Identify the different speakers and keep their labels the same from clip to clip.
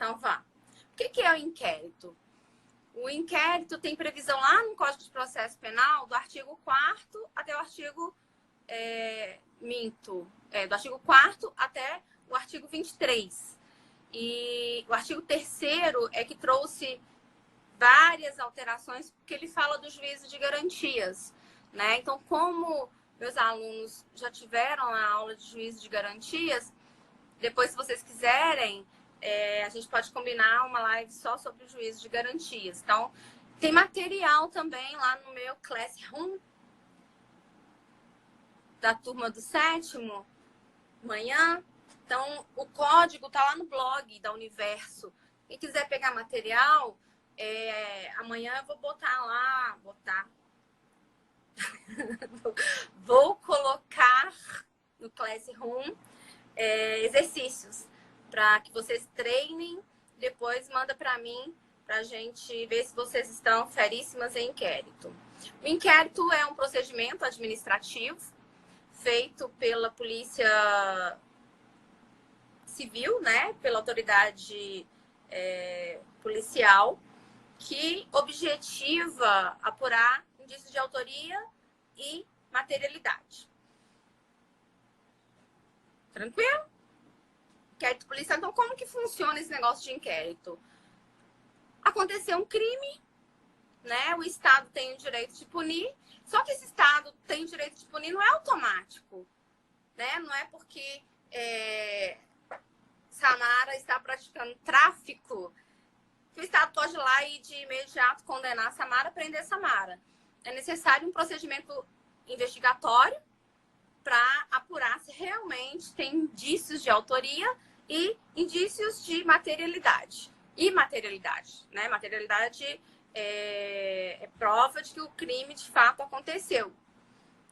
Speaker 1: Então, vá. O que é o inquérito? O inquérito tem previsão lá no Código de Processo Penal, do artigo 4º até o artigo... do artigo 4º até o artigo 23. E o artigo 3º é que trouxe várias alterações, porque ele fala do juízo de garantias, né? Então, como meus alunos já tiveram a aula de juízo de garantias, depois, se vocês quiserem, a gente pode combinar uma live só sobre o juízo de garantias. Então, tem material também lá no meu Classroom da turma do 7º, manhã. Então, o código tá lá no blog da Universo. Quem quiser pegar material, amanhã eu vou botar lá, vou colocar no Classroom exercícios para que vocês treinem, depois manda para mim, para a gente ver se vocês estão feríssimas em inquérito. O inquérito é um procedimento administrativo feito pela Polícia Civil, né, pela autoridade policial, que objetiva apurar indícios de autoria e materialidade. Tranquilo? Inquérito policial. Então, como que funciona esse negócio de inquérito? Aconteceu um crime, né? O Estado tem o direito de punir, só que esse Estado tem o direito de punir não é automático, né? Não é porque Samara está praticando tráfico que o Estado pode ir lá e de imediato condenar Samara, prender Samara. É necessário um procedimento investigatório para apurar se realmente tem indícios de autoria e indícios de materialidade. E materialidade, né? Materialidade é prova de que o crime de fato aconteceu.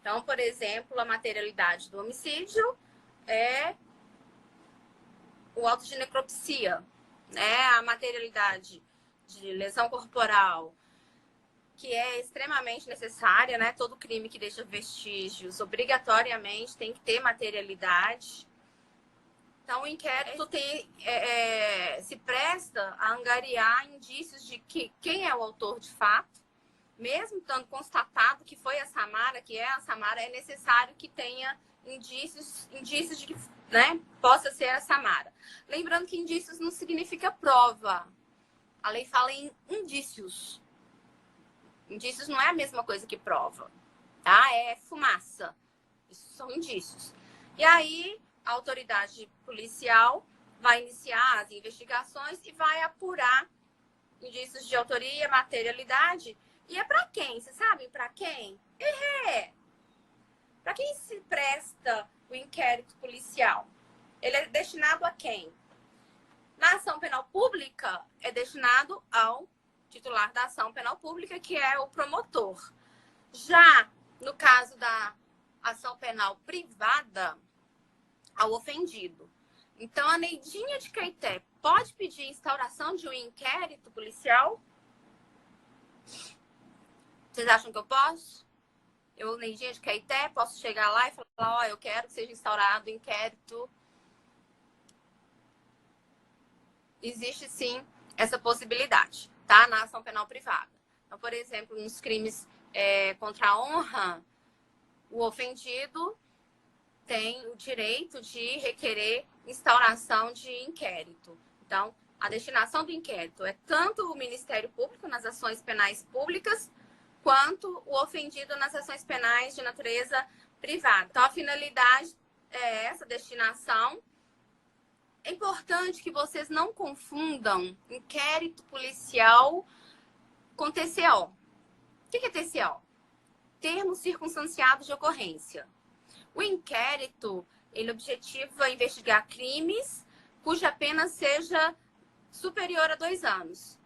Speaker 1: Então, por exemplo, a materialidade do homicídio é o auto de necropsia, né? A materialidade de lesão corporal, que é extremamente necessária, né? Todo crime que deixa vestígios, obrigatoriamente tem que ter materialidade. Então, o inquérito se presta a angariar indícios de quem é o autor de fato. Mesmo estando constatado que foi a Samara, que é a Samara, é necessário que tenha indícios de que, né, possa ser a Samara. Lembrando que indícios não significa prova. A lei fala em indícios. Indícios não é a mesma coisa que prova, tá? É fumaça. Isso são indícios. E aí, a autoridade policial vai iniciar as investigações e vai apurar indícios de autoria, materialidade. E é para quem? Vocês sabem para quem? Para quem se presta o inquérito policial? Ele é destinado a quem? Na ação penal pública, é destinado ao titular da ação penal pública, que é o promotor. Já no caso da ação penal privada, ao ofendido. Então, a Neidinha de Caeté pode pedir instauração de um inquérito policial? Vocês acham que eu posso? Eu, Neidinha de Caeté, posso chegar lá e falar, ó, eu quero que seja instaurado inquérito. Existe, sim, essa possibilidade, tá? Na ação penal privada. Então, por exemplo, nos crimes contra a honra, o ofendido tem o direito de requerer instauração de inquérito. Então, a destinação do inquérito é tanto o Ministério Público nas ações penais públicas, quanto o ofendido nas ações penais de natureza privada. Então, a finalidade é essa destinação. É importante que vocês não confundam inquérito policial com TCO. O que é TCO? Termo circunstanciado de ocorrência. O inquérito, ele objetiva investigar crimes cuja pena seja superior a 2 anos.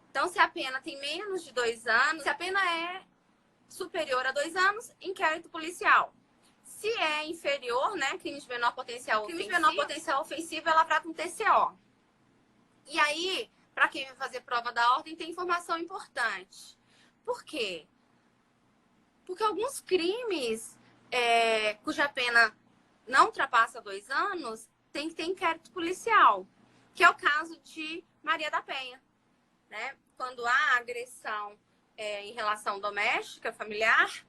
Speaker 1: Então, se a pena tem menos de 2 anos, se a pena é superior a 2 anos, inquérito policial. Se é inferior, né, crime de menor potencial ofensivo, crime de menor potencial ofensivo é lavrado um TCO. E aí, para quem vai fazer prova da ordem, tem informação importante. Por quê? Porque alguns crimes cuja pena não ultrapassa 2 anos, tem que ter inquérito policial. que é o caso de Maria da Penha, né? Quando há agressão em relação doméstica, familiar,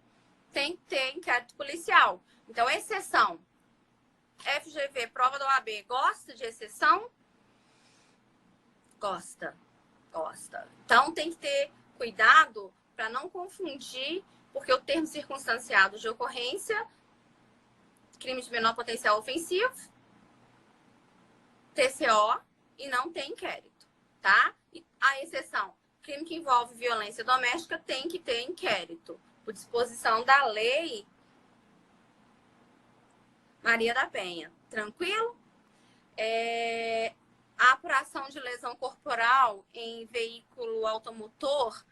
Speaker 1: tem que ter inquérito policial. Então, exceção. FGV, prova da OAB, gosta de exceção? Gosta. Então, tem que ter cuidado para não confundir, porque o termo circunstanciado de ocorrência, crime de menor potencial ofensivo, TCO, e não tem inquérito, tá? E a exceção, crime que envolve violência doméstica, tem que ter inquérito, por disposição da lei Maria da Penha. Tranquilo? A apuração de lesão corporal em veículo automotor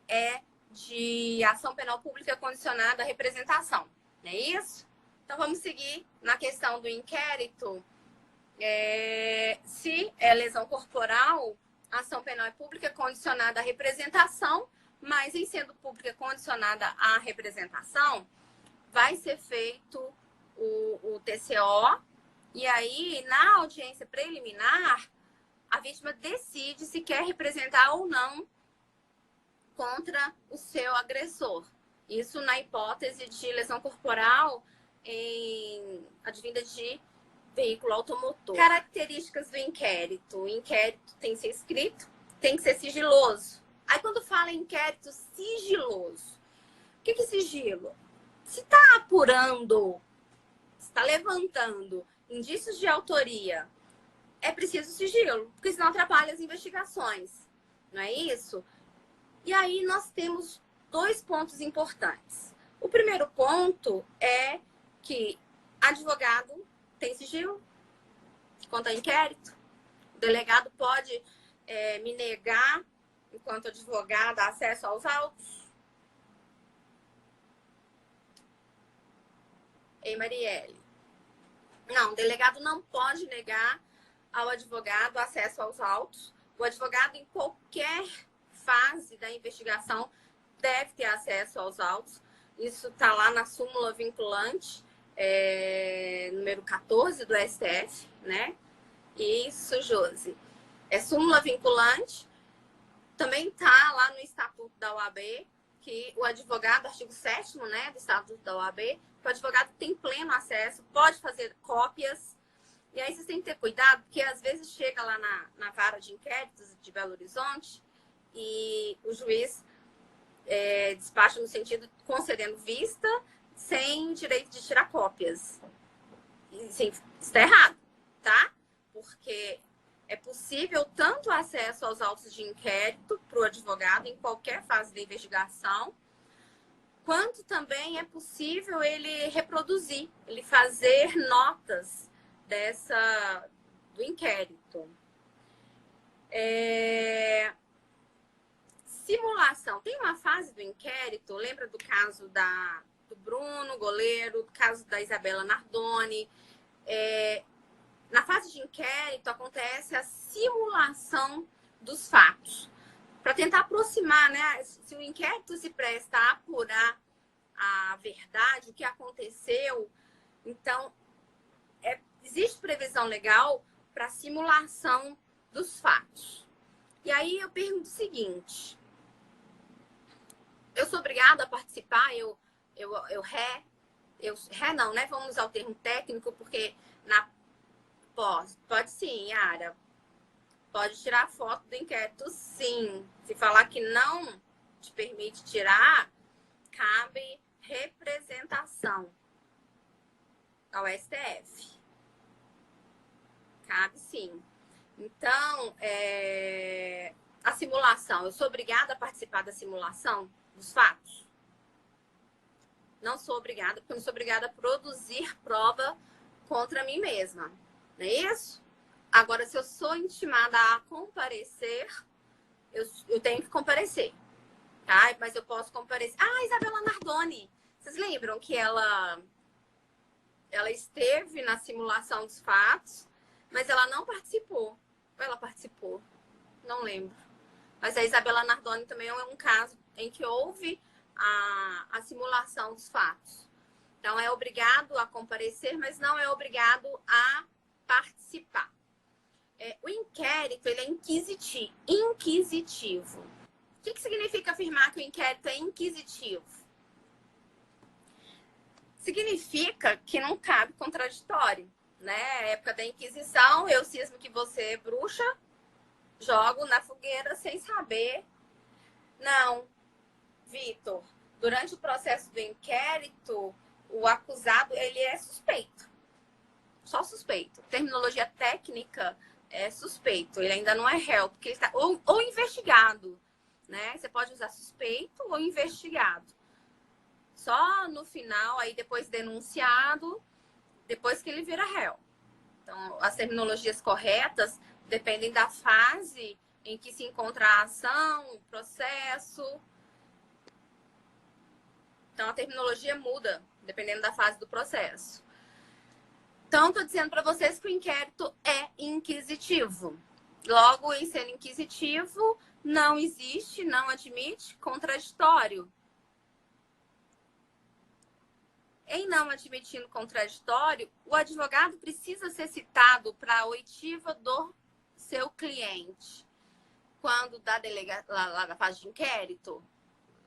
Speaker 1: é de ação penal pública condicionada à representação, não é isso? Então, vamos seguir na questão do inquérito. Se é lesão corporal, a ação penal é pública condicionada à representação, mas em sendo pública condicionada à representação, vai ser feito o TCO, e aí, na audiência preliminar, a vítima decide se quer representar ou não contra o seu agressor. Isso na hipótese de lesão corporal advinda de veículo automotor. Características do inquérito. O inquérito tem que ser escrito, tem que ser sigiloso. Aí, quando fala em inquérito sigiloso, o que é sigilo? Se está apurando, se está levantando indícios de autoria, é preciso sigilo, porque senão atrapalha as investigações, não é isso? E aí nós temos 2 pontos importantes. O primeiro ponto é que advogado tem sigilo quanto ao inquérito. O delegado pode me negar, enquanto advogada, acesso aos autos. Ei, Marielle. Não, o delegado não pode negar ao advogado acesso aos autos. O advogado, em qualquer fase da investigação, deve ter acesso aos autos. Isso está lá na súmula vinculante, número 14 do STF, né? Isso, Josi. É súmula vinculante. Também está lá no Estatuto da OAB, que o advogado, artigo 7º, né, do Estatuto da OAB, que o advogado tem pleno acesso, pode fazer cópias. E aí vocês têm que ter cuidado, porque às vezes chega lá na vara de inquéritos de Belo Horizonte e o juiz despacha no sentido de concedendo vista sem direito de tirar cópias. Isso está errado, tá? Porque é possível tanto acesso aos autos de inquérito para o advogado em qualquer fase da investigação, quanto também é possível ele reproduzir, ele fazer notas do inquérito. Simulação. Tem uma fase do inquérito, lembra do caso do Bruno, goleiro, do caso da Isabela Nardoni. Na fase de inquérito acontece a simulação dos fatos. Para tentar aproximar, né? Se o inquérito se presta a apurar a verdade, o que aconteceu, então existe previsão legal para simulação dos fatos. E aí eu pergunto o seguinte: eu sou obrigada a participar? Não, né? Vamos usar o termo técnico, porque pode sim, Yara. Pode tirar foto do inquérito, sim. Se falar que não te permite tirar, cabe representação ao STF. Cabe sim. Então, a simulação. Eu sou obrigada a participar da simulação dos fatos? Não sou obrigada, porque eu não sou obrigada a produzir prova contra mim mesma. Não é isso? Agora, se eu sou intimada a comparecer, eu tenho que comparecer. Tá? Mas eu posso comparecer. Isabela Nardoni. Vocês lembram que ela esteve na simulação dos fatos, mas ela não participou. Ou ela participou? Não lembro. Mas a Isabela Nardoni também é um caso em que houve a simulação dos fatos. Então, é obrigado a comparecer, mas não é obrigado a participar. O inquérito, ele é inquisitivo. O que significa afirmar que o inquérito é inquisitivo? Significa que não cabe contraditório, né? Época da Inquisição, eu cismo que você é bruxa, jogo na fogueira sem saber. Não, Vitor, durante o processo do inquérito, o acusado, ele é suspeito. Só suspeito. Terminologia técnica é suspeito. Ele ainda não é réu, porque ele está ou investigado, né? Você pode usar suspeito ou investigado. Só no final, aí depois denunciado, depois que ele vira réu. Então, as terminologias corretas dependem da fase em que se encontra a ação, o processo. Então, a terminologia muda, dependendo da fase do processo. Então, estou dizendo para vocês que o inquérito é inquisitivo. Logo, em sendo inquisitivo, não existe, não admite contraditório. Em não admitindo contraditório, o advogado precisa ser citado para a oitiva do seu cliente. Quando lá na fase de inquérito,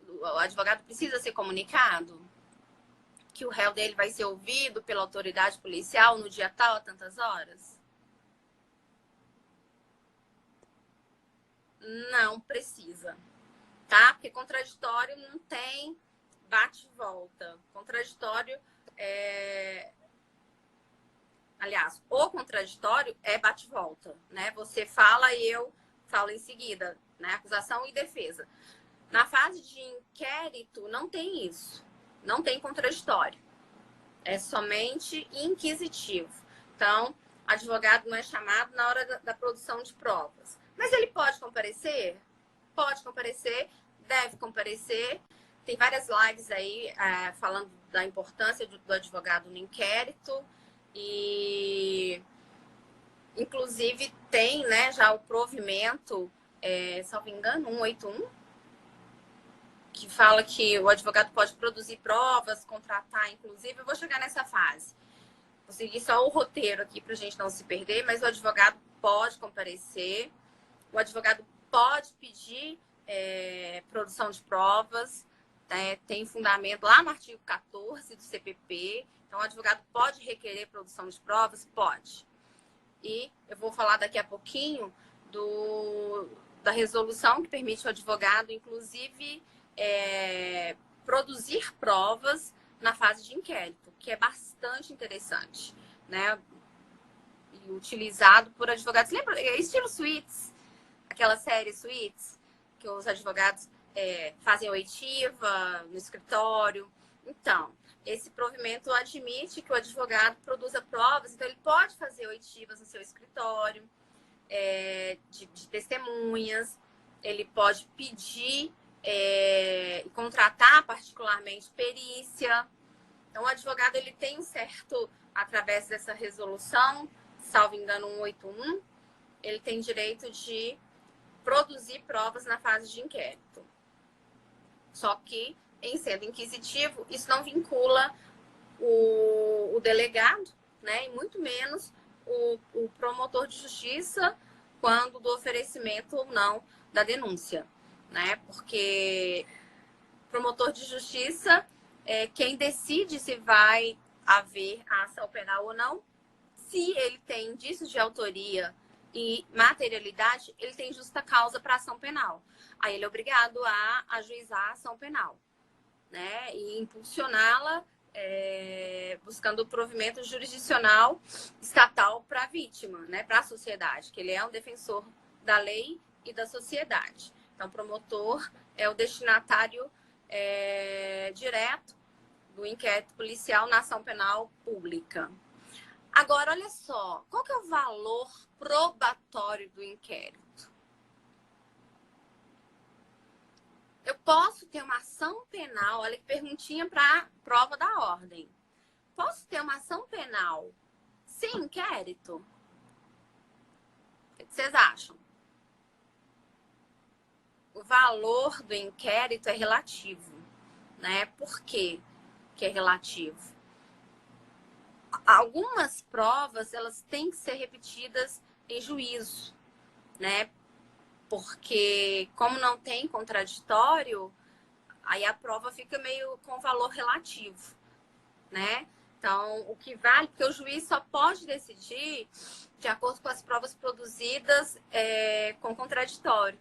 Speaker 1: o advogado precisa ser comunicado que o réu dele vai ser ouvido pela autoridade policial no dia tal, a tantas horas? Não precisa, tá? Porque contraditório não tem bate e volta. Contraditório é... Aliás, o contraditório é bate e volta, né? Você fala e eu falo em seguida, né? Acusação e defesa. Na fase de inquérito, não tem isso. Não tem contraditório. É somente inquisitivo. Então, advogado não é chamado na hora da produção de provas. Mas ele pode comparecer? Pode comparecer, deve comparecer. Tem várias lives aí falando da importância do advogado no inquérito. E, inclusive, tem, né, já o provimento, salvo engano, 181, que fala que o advogado pode produzir provas, contratar, inclusive. Eu vou chegar nessa fase. Vou seguir só o roteiro aqui para a gente não se perder, mas o advogado pode comparecer, o advogado pode pedir produção de provas, tem fundamento lá no artigo 14 do CPP. Então, o advogado pode requerer produção de provas? Pode. E eu vou falar daqui a pouquinho da resolução que permite ao advogado, inclusive, produzir provas na fase de inquérito, que é bastante interessante, né? E utilizado por advogados. Lembra? É estilo Suits, aquela série Suits, que os advogados fazem oitiva no escritório. Então, esse provimento admite que o advogado produza provas, então ele pode fazer oitivas no seu escritório, de testemunhas, ele pode pedir e contratar particularmente perícia. Então, o advogado ele tem um certo, através dessa resolução, salvo engano 181, ele tem direito de produzir provas na fase de inquérito. Só que, em sendo inquisitivo, isso não vincula o delegado, né? E muito menos o promotor de justiça quando do oferecimento ou não da denúncia, né? Porque promotor de justiça é quem decide se vai haver a ação penal ou não. Se ele tem indícios de autoria e materialidade, ele tem justa causa para ação penal. Aí ele é obrigado a ajuizar a ação penal, né? E impulsioná-la buscando o provimento jurisdicional estatal para a vítima, né? Para a sociedade, que ele é um defensor da lei e da sociedade. Então, o promotor é o destinatário direto do inquérito policial na ação penal pública. Agora, olha só, qual que é o valor probatório do inquérito? Eu posso ter uma ação penal, olha que perguntinha para prova da ordem. Posso ter uma ação penal sem inquérito? O que vocês acham? O valor do inquérito é relativo, né? Por quê que é relativo? Algumas provas, elas têm que ser repetidas em juízo. né? Porque como não tem contraditório, aí a prova fica meio com valor relativo, né? Então, o que vale, porque o juiz só pode decidir de acordo com as provas produzidas com contraditório.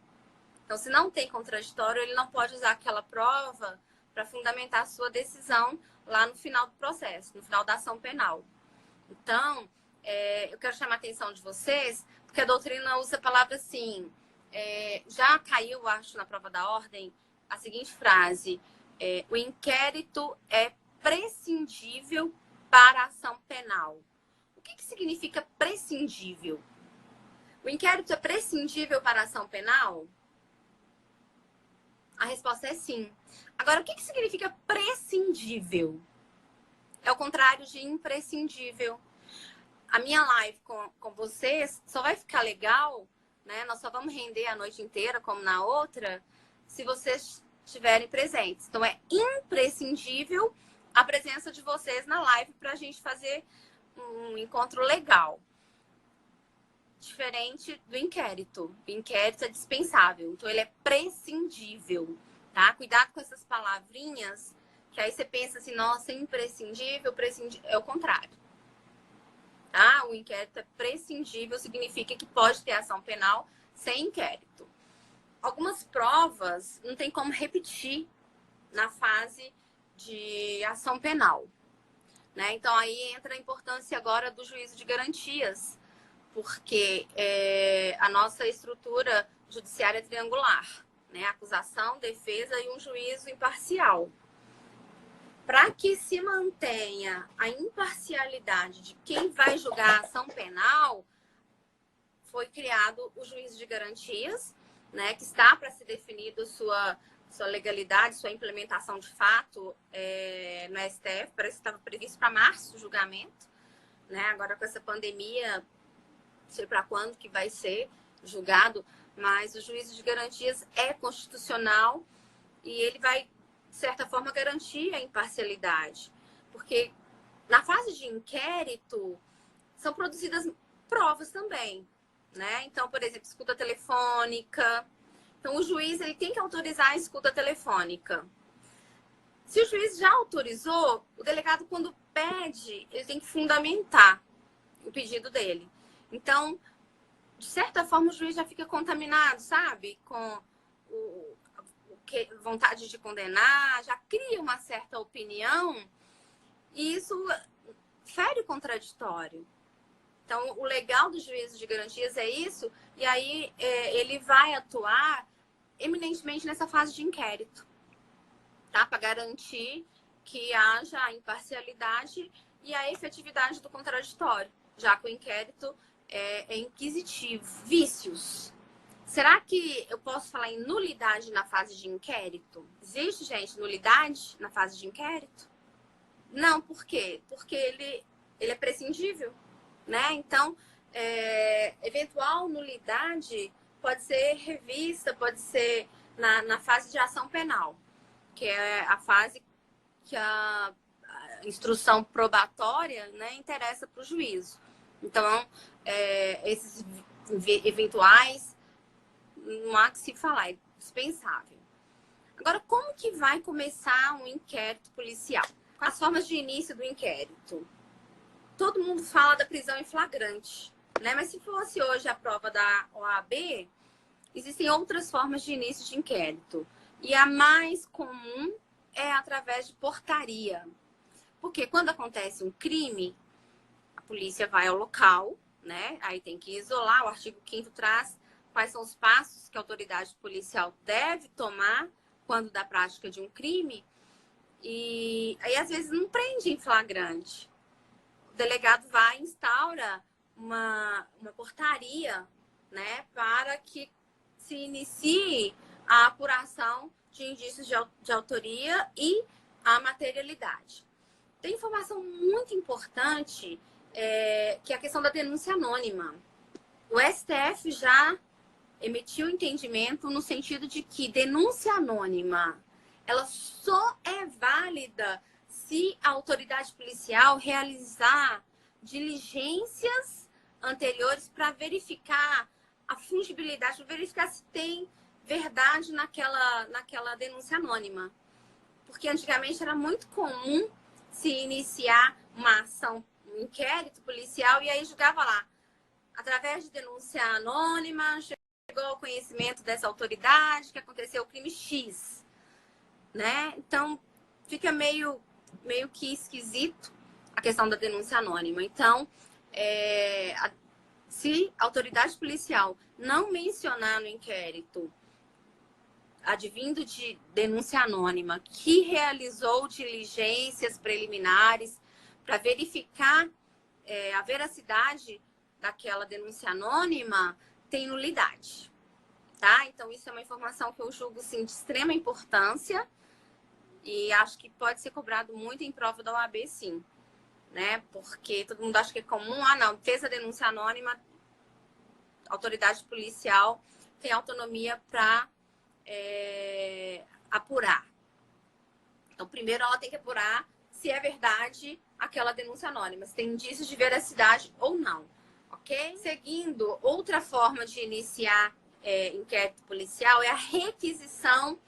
Speaker 1: Então, se não tem contraditório, ele não pode usar aquela prova para fundamentar a sua decisão lá no final do processo, no final da ação penal. Então, eu quero chamar a atenção de vocês, porque a doutrina usa a palavra assim, já caiu, acho, na prova da ordem, a seguinte frase, o inquérito é prescindível para a ação penal. O que significa prescindível? O inquérito é prescindível para a ação penal? A resposta é sim. Agora, o que significa prescindível? É o contrário de imprescindível. A minha live com vocês só vai ficar legal, né? Nós só vamos render a noite inteira, como na outra, se vocês estiverem presentes. Então, é imprescindível a presença de vocês na live para a gente fazer um encontro legal. Diferente do inquérito. O inquérito é dispensável, então ele é prescindível, tá? Cuidado com essas palavrinhas, que aí você pensa assim, nossa, imprescindível, prescindível. É o contrário. Tá? O inquérito é prescindível, significa que pode ter ação penal sem inquérito. Algumas provas não tem como repetir na fase de ação penal, né? Então aí entra a importância agora do juízo de garantias, porque a nossa estrutura judiciária é triangular, né? Acusação, defesa e um juízo imparcial. Para que se mantenha a imparcialidade de quem vai julgar a ação penal, foi criado o juízo de garantias, né? Que está para ser definido sua legalidade, sua implementação de fato no STF. Parece que estava previsto para março o julgamento, né? Agora com essa pandemia, não sei para quando que vai ser julgado, mas o juízo de garantias é constitucional e ele vai, de certa forma, garantir a imparcialidade. Porque na fase de inquérito são produzidas provas também, né? Então, por exemplo, escuta telefônica. Então, o juiz ele tem que autorizar a escuta telefônica. Se o juiz já autorizou, o delegado, quando pede, ele tem que fundamentar o pedido dele. Então, de certa forma, o juiz já fica contaminado, sabe? Com vontade de condenar, já cria uma certa opinião e isso fere o contraditório. Então, o legal do juízo de garantias é isso, e aí ele vai atuar eminentemente nessa fase de inquérito, tá? Para garantir que haja a imparcialidade e a efetividade do contraditório, já que o inquérito é inquisitivo. Vícios. Será que eu posso falar em nulidade na fase de inquérito? Existe, gente, nulidade na fase de inquérito? Não, por quê? Porque ele é prescindível, né? Então, eventual nulidade pode ser revista, pode ser na fase de ação penal, que é a fase que a instrução probatória, né, interessa para o juízo. Então, esses eventuais, não há que se falar, é dispensável. Agora, como que vai começar um inquérito policial? As formas de início do inquérito. Todo mundo fala da prisão em flagrante, né? Mas se fosse hoje a prova da OAB, existem outras formas de início de inquérito. E a mais comum é através de portaria. Porque quando acontece um crime, a polícia vai ao local, né? Aí tem que isolar. O artigo 5º traz quais são os passos que a autoridade policial deve tomar quando da prática de um crime. E aí, às vezes, não prende em flagrante. O delegado vai e instaura uma portaria, né, para que se inicie a apuração de indícios de autoria e a materialidade. Tem informação muito importante, que é a questão da denúncia anônima. O STF já emitiu entendimento no sentido de que denúncia anônima ela só é válida se a autoridade policial realizar diligências anteriores para verificar a fungibilidade, para verificar se tem verdade naquela denúncia anônima. Porque antigamente era muito comum se iniciar uma ação, um inquérito policial, e aí julgava lá, através de denúncia anônima, chegou ao conhecimento dessa autoridade que aconteceu o crime X, né? Então, fica meio que esquisito a questão da denúncia anônima. Então, se a autoridade policial não mencionar no inquérito, advindo de denúncia anônima, que realizou diligências preliminares para verificar a veracidade daquela denúncia anônima, tem nulidade, tá? Então, isso é uma informação que eu julgo, sim, de extrema importância e acho que pode ser cobrado muito em prova da OAB, sim, né? Porque todo mundo acha que é comum, não, fez a denúncia anônima, a autoridade policial tem autonomia para apurar. Então, primeiro ela tem que apurar se é verdade aquela denúncia anônima, se tem indícios de veracidade ou não, ok? Seguindo, outra forma de iniciar inquérito policial é a requisição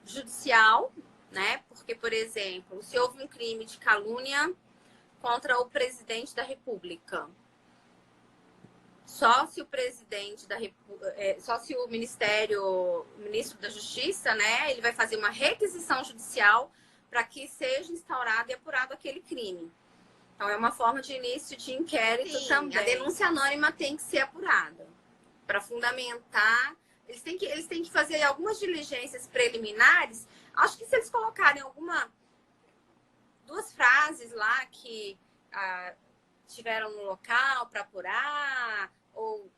Speaker 1: judicial, né? Porque, por exemplo, se houve um crime de calúnia contra o presidente da República, só se o presidente da República, só se o ministro da Justiça, né, ele vai fazer uma requisição judicial para que seja instaurado e apurado aquele crime. Então, é uma forma de início de inquérito. Sim, também. A denúncia anônima tem que ser apurada para fundamentar. Eles têm que fazer algumas diligências preliminares. Acho que se eles colocarem duas frases lá que estiveram no local para apurar ou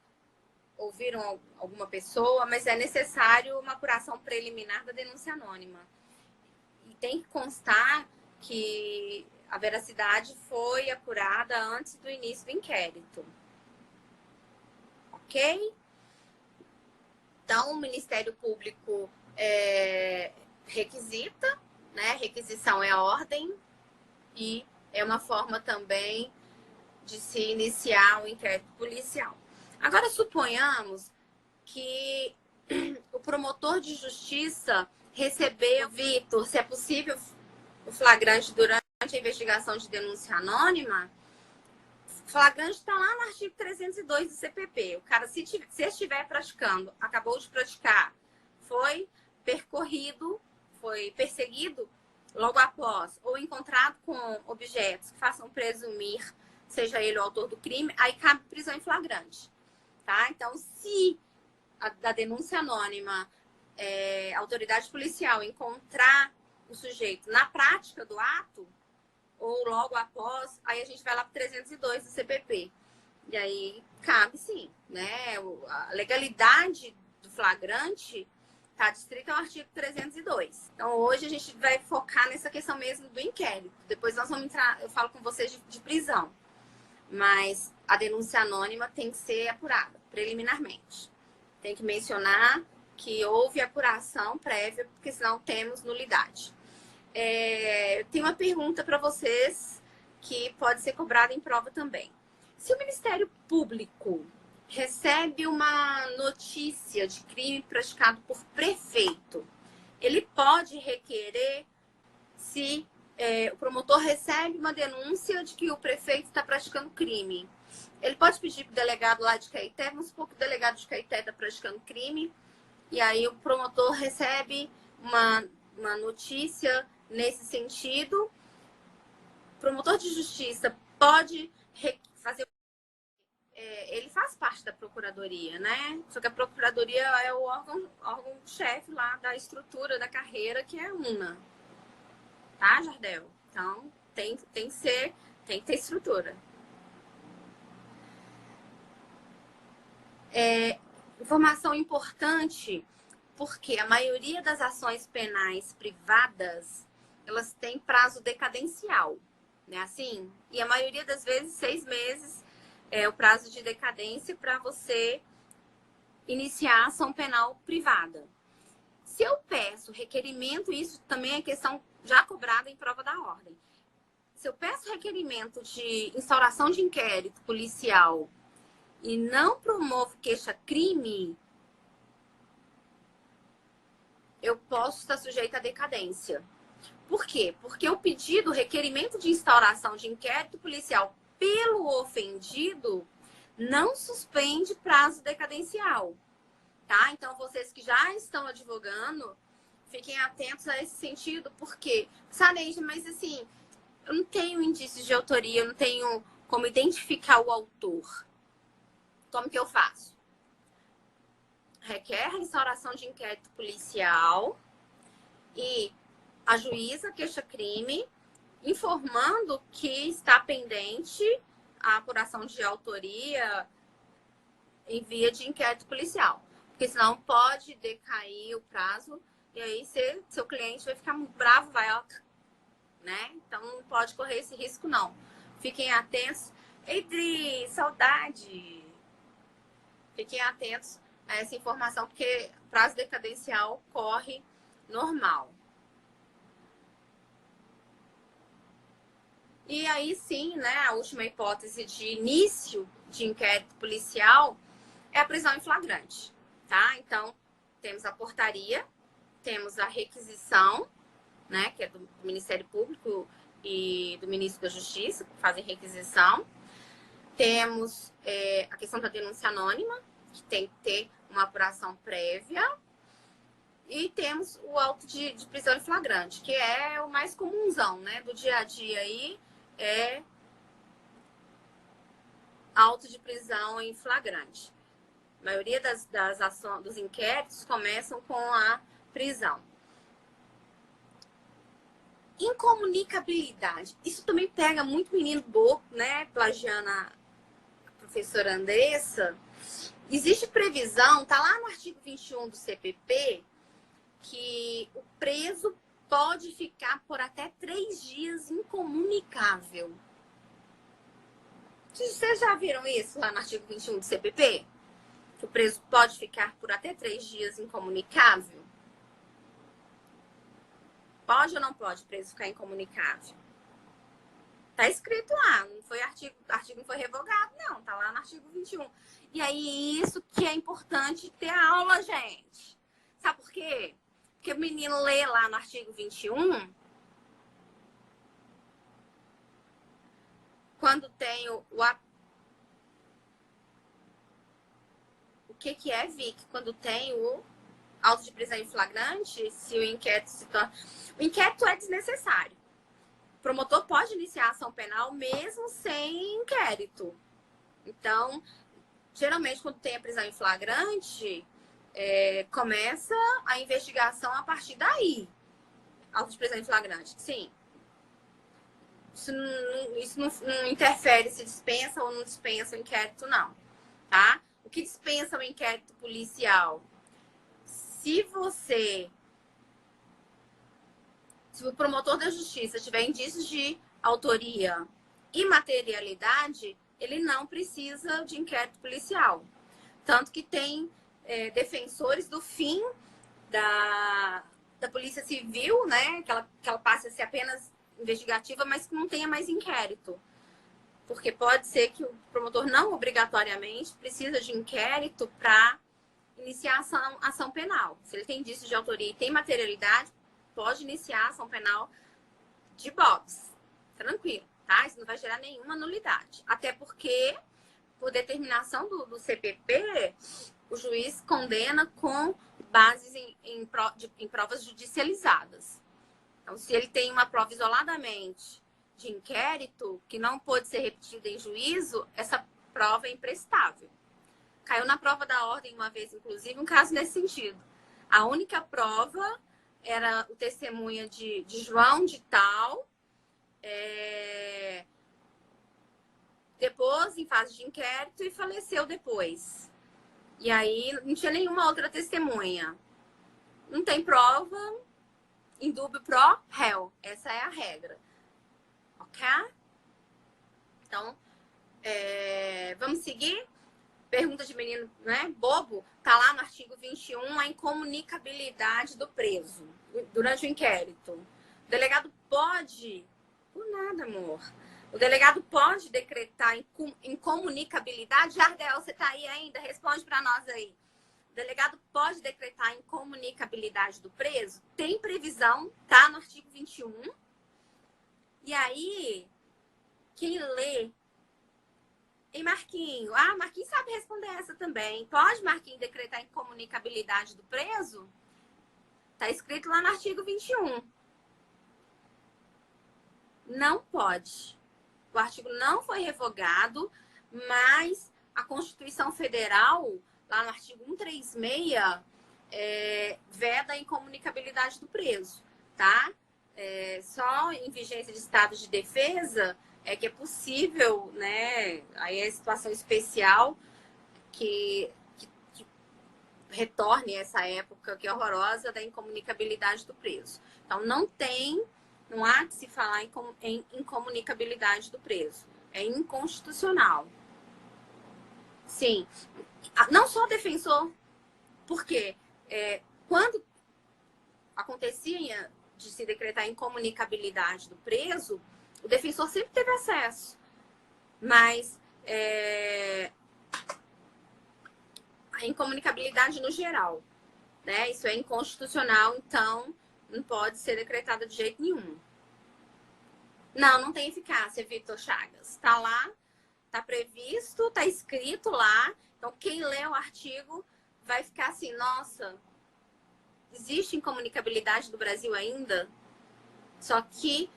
Speaker 1: ouviram alguma pessoa, mas é necessário uma apuração preliminar da denúncia anônima. E tem que constar que a veracidade foi apurada antes do início do inquérito. Ok? Então, o Ministério Público requisita, né? Requisição é a ordem e é uma forma também de se iniciar um inquérito policial. Agora, suponhamos que o promotor de justiça recebeu, Vitor, se é possível o flagrante durante a investigação de denúncia anônima, o flagrante está lá no artigo 302 do CPP. O cara, se estiver praticando, acabou de praticar, foi percorrido, foi perseguido logo após, ou encontrado com objetos que façam presumir seja ele o autor do crime, aí cabe prisão em flagrante, tá? Então, se da denúncia anônima a autoridade policial encontrar o sujeito na prática do ato, ou logo após, aí a gente vai lá para 302 do CPP. E aí cabe sim, né? A legalidade do flagrante está adstrita ao artigo 302. Então, hoje a gente vai focar nessa questão mesmo do inquérito. Depois nós vamos entrar, eu falo com vocês de prisão. Mas a denúncia anônima tem que ser apurada preliminarmente. Tem que mencionar que houve apuração prévia, porque senão temos nulidade. Tem uma pergunta para vocês que pode ser cobrada em prova também. Se o Ministério Público recebe uma notícia de crime praticado por prefeito, ele pode requerer se o promotor recebe uma denúncia de que o prefeito está praticando crime. Ele pode pedir para o delegado lá de Caeté, vamos supor que o delegado de Caeté está praticando crime, e aí o promotor recebe uma notícia nesse sentido. O promotor de justiça pode fazer. Ele faz parte da procuradoria, né? Só que a procuradoria é o órgão-chefe lá da estrutura da carreira, que é a UNA. Tá, Jardel? Então, tem que ter estrutura. Informação importante, porque a maioria das ações penais privadas, elas têm prazo decadencial, né? Assim, e a maioria das vezes, 6 meses é o prazo de decadência para você iniciar a ação penal privada. Se eu peço requerimento, isso também é questão já cobrada em prova da ordem. Se eu peço requerimento de instauração de inquérito policial e não promovo queixa-crime, eu posso estar sujeita à decadência. Por quê? Porque o pedido, o requerimento de instauração de inquérito policial pelo ofendido não suspende prazo decadencial, tá? Então, vocês que já estão advogando, fiquem atentos a esse sentido, porque, Saneja, mas assim, eu não tenho indícios de autoria, eu não tenho como identificar o autor. Como que eu faço? Requer a instauração de inquérito policial e a juíza queixa-crime informando que está pendente a apuração de autoria em via de inquérito policial. Porque senão pode decair o prazo e aí seu cliente vai ficar muito bravo, vai, ó, né? Então não pode correr esse risco, não. Fiquem atentos. Edri, saudade! Fiquem atentos a essa informação, porque o prazo decadencial corre normal. E aí sim, né, a última hipótese de início de inquérito policial é a prisão em flagrante, tá? Então, temos a portaria, temos a requisição, né, que é do Ministério Público e do Ministro da Justiça, que fazem requisição. Temos a questão da denúncia anônima, que tem que ter uma apuração prévia. E temos o auto de prisão em flagrante, que é o mais comunzão, né, do dia a dia aí, é auto de prisão em flagrante. A maioria das ações, dos inquéritos começam com a prisão. Incomunicabilidade. Isso também pega muito menino bobo, né? Plagiando a professora Andressa. Existe previsão, tá lá no artigo 21 do CPP, que o preso pode ficar por até 3 dias incomunicável. Vocês já viram isso lá no artigo 21 do CPP? Que o preso pode ficar por até 3 dias incomunicável? Pode ou não pode o preso ficar incomunicável? Tá escrito lá, não foi artigo não foi revogado, não. Tá lá no artigo 21. E aí, isso que é importante ter aula, gente. Sabe por quê? Porque o menino lê lá no artigo 21, quando tem o que é, Vic? Quando tem o auto de prisão em flagrante, se o inquérito se torna... O inquérito é desnecessário. O promotor pode iniciar ação penal mesmo sem inquérito. Então, geralmente, quando tem a prisão em flagrante, começa a investigação a partir daí. Auto de prisão em flagrante, sim. Isso não interfere se dispensa ou não dispensa o inquérito, não. Tá? O que dispensa o inquérito policial? Se o promotor da justiça tiver indícios de autoria e materialidade, ele não precisa de inquérito policial. Tanto que tem defensores do fim da Polícia Civil, né? Que ela passe a ser apenas investigativa, mas que não tenha mais inquérito. Porque pode ser que o promotor não obrigatoriamente precisa de inquérito para iniciar ação penal. Se ele tem indícios de autoria e tem materialidade, pode iniciar ação penal de box. Tranquilo, tá? Isso não vai gerar nenhuma nulidade. Até porque, por determinação do CPP, o juiz condena com bases em provas judicializadas. Então, se ele tem uma prova isoladamente de inquérito, que não pode ser repetida em juízo, essa prova é imprestável. Caiu na prova da ordem uma vez, inclusive, um caso nesse sentido. A única prova era o testemunha de João de tal, depois em fase de inquérito e faleceu depois. E aí não tinha nenhuma outra testemunha. Não tem prova, indúbio pro réu. Essa é a regra. Ok? Então, vamos seguir? Pergunta de menino, né? Bobo. Tá lá no artigo 21 a incomunicabilidade do preso durante o inquérito. O delegado pode, por nada, amor, O delegado pode decretar incomunicabilidade. Jardel, você está aí ainda? Responde para nós aí. O delegado pode decretar incomunicabilidade do preso? Tem previsão, tá no artigo 21. E aí, quem lê... E Marquinho? Ah, Marquinho sabe responder essa também. Pode, Marquinho, decretar incomunicabilidade do preso? Tá escrito lá no artigo 21. Não pode. O artigo não foi revogado, mas a Constituição Federal, lá no artigo 136, veda a incomunicabilidade do preso, tá? Só em vigência de estado de defesa é que é possível, né? Aí é situação especial que retorne essa época que é horrorosa da incomunicabilidade do preso. Então, não há que se falar em incomunicabilidade do preso. É inconstitucional. Sim. Não só defensor, porque quando acontecia de se decretar incomunicabilidade do preso, o defensor sempre teve acesso. Mas a incomunicabilidade no geral, né? Isso é inconstitucional, então não pode ser decretada de jeito nenhum. Não tem eficácia, Vitor Chagas. Tá lá, tá previsto, tá escrito lá. Então, quem lê o artigo vai ficar assim, nossa, existe incomunicabilidade do Brasil ainda? Só que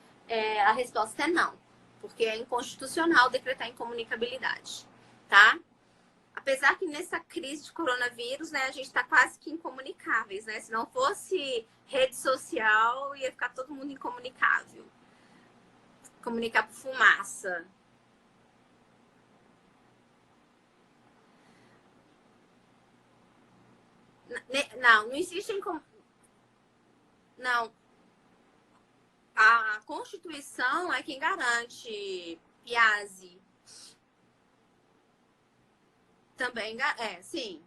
Speaker 1: a resposta é não, porque é inconstitucional decretar incomunicabilidade, tá? Apesar que nessa crise de coronavírus, né, a gente tá quase que incomunicáveis, né? Se não fosse rede social, ia ficar todo mundo incomunicável. Comunicar por fumaça. Não existe Não. A Constituição é quem garante, Piazzi. Também, sim.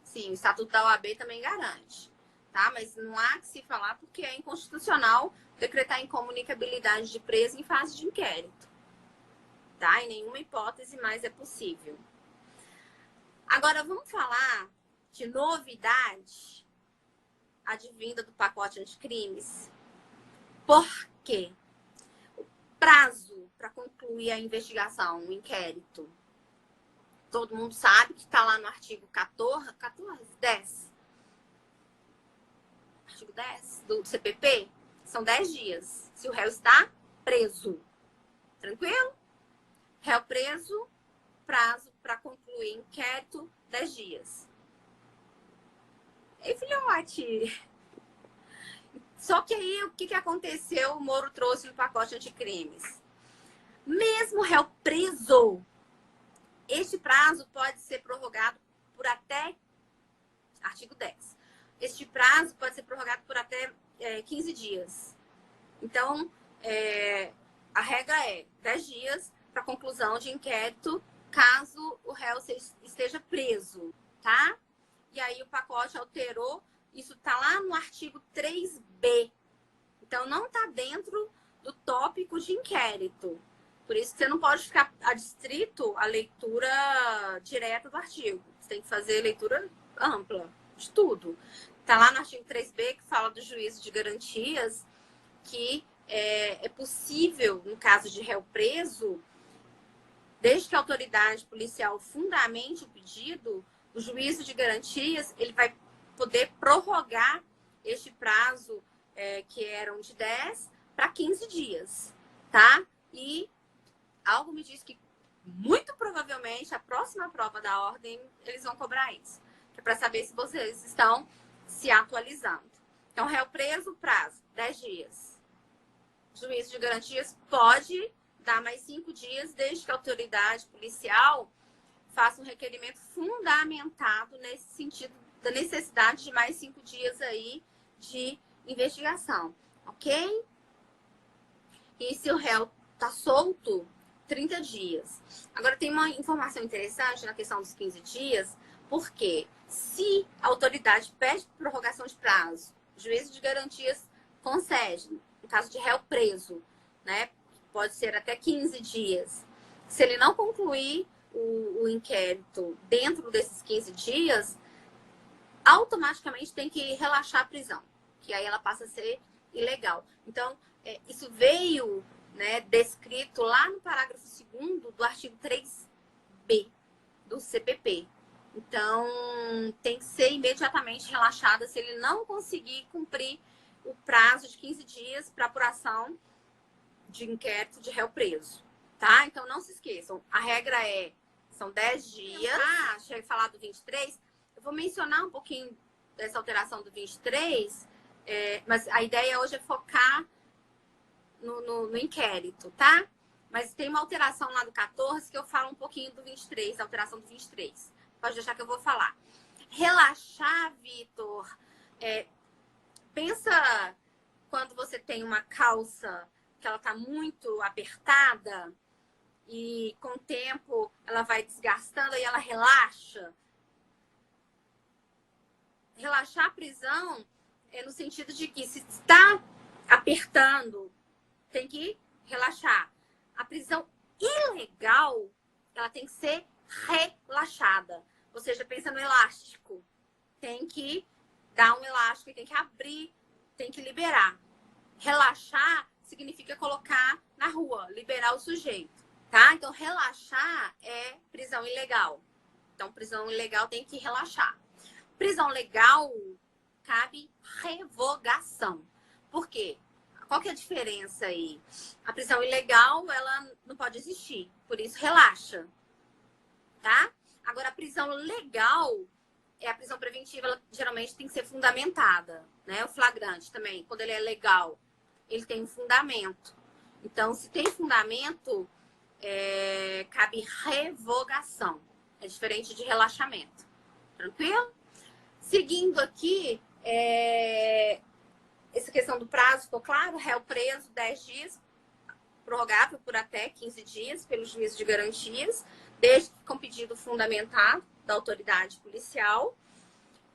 Speaker 1: Sim, o Estatuto da OAB também garante. Tá? Mas não há que se falar porque é inconstitucional decretar incomunicabilidade de preso em fase de inquérito. Tá? Em nenhuma hipótese mais é possível. Agora, vamos falar de novidade advinda do pacote anticrimes. Por quê? O prazo para concluir a investigação, o inquérito, todo mundo sabe que está lá no artigo 10. Artigo 10 do CPP, são 10 dias. Se o réu está preso. Tranquilo? Réu preso, prazo para concluir inquérito, 10 dias. Ei, filhote! Só que aí, o que aconteceu? O Moro trouxe no pacote anticrimes. Mesmo réu preso, este prazo pode ser prorrogado por até... Artigo 10. Este prazo pode ser prorrogado por até 15 dias. Então, a regra é 10 dias para conclusão de inquérito, caso o réu esteja preso, tá? E aí o pacote alterou, isso tá lá no artigo 3B. Então, não tá dentro do tópico de inquérito. Por isso que você não pode ficar adstrito à leitura direta do artigo. Você tem que fazer leitura ampla de tudo. Tá lá no artigo 3B, que fala do juízo de garantias, que é possível, no caso de réu preso, desde que a autoridade policial fundamente o pedido, o juízo de garantias, ele vai poder prorrogar este prazo, que eram de 10 para 15 dias, tá? E algo me diz que, muito provavelmente, a próxima prova da ordem, eles vão cobrar isso. Que é para saber se vocês estão se atualizando. Então, réu preso, prazo, 10 dias. Juízo de garantias pode dar mais 5 dias, desde que a autoridade policial faça um requerimento fundamentado nesse sentido da necessidade de mais 5 dias aí de investigação, ok? E se o réu tá solto, 30 dias. Agora, tem uma informação interessante na questão dos 15 dias, porque se a autoridade pede prorrogação de prazo, o juízo de garantias concede, no caso de réu preso, né? pode ser até 15 dias. Se ele não concluir o inquérito dentro desses 15 dias, automaticamente tem que relaxar a prisão, que aí ela passa a ser ilegal. Então, isso veio, né, descrito lá no parágrafo 2º do artigo 3b do CPP. Então, tem que ser imediatamente relaxada se ele não conseguir cumprir o prazo de 15 dias para apuração de inquérito de réu preso, tá? Então, não se esqueçam. A regra são 10 dias. Deixa eu falar do 23. Eu vou mencionar um pouquinho dessa alteração do 23, mas a ideia hoje é focar no inquérito, tá? Mas tem uma alteração lá do 14 que eu falo um pouquinho do 23, a alteração do 23. Pode deixar que eu vou falar. Relaxar, Vitor. Pensa quando você tem uma calça que ela tá muito apertada e com o tempo ela vai desgastando e ela relaxa. Relaxar a prisão no sentido de que se está apertando, tem que relaxar. A prisão ilegal, ela tem que ser relaxada. Ou seja, pensa no elástico. Tem que dar um elástico, tem que abrir, tem que liberar. Relaxar significa colocar na rua, liberar o sujeito, tá? Então, relaxar é prisão ilegal. Então, prisão ilegal tem que relaxar. Prisão legal, cabe revogação. Por quê? Qual que é a diferença aí? A prisão ilegal, ela não pode existir. Por isso, relaxa. Tá? Agora, a prisão legal, a prisão preventiva, ela geralmente tem que ser fundamentada. Né? O flagrante também, quando ele é legal, ele tem um fundamento. Então, se tem fundamento, cabe revogação. É diferente de relaxamento. Tranquilo? Seguindo aqui, essa questão do prazo ficou claro? Réu preso, 10 dias, prorrogável por até 15 dias pelo juízo de garantias, desde que com pedido fundamentado da autoridade policial.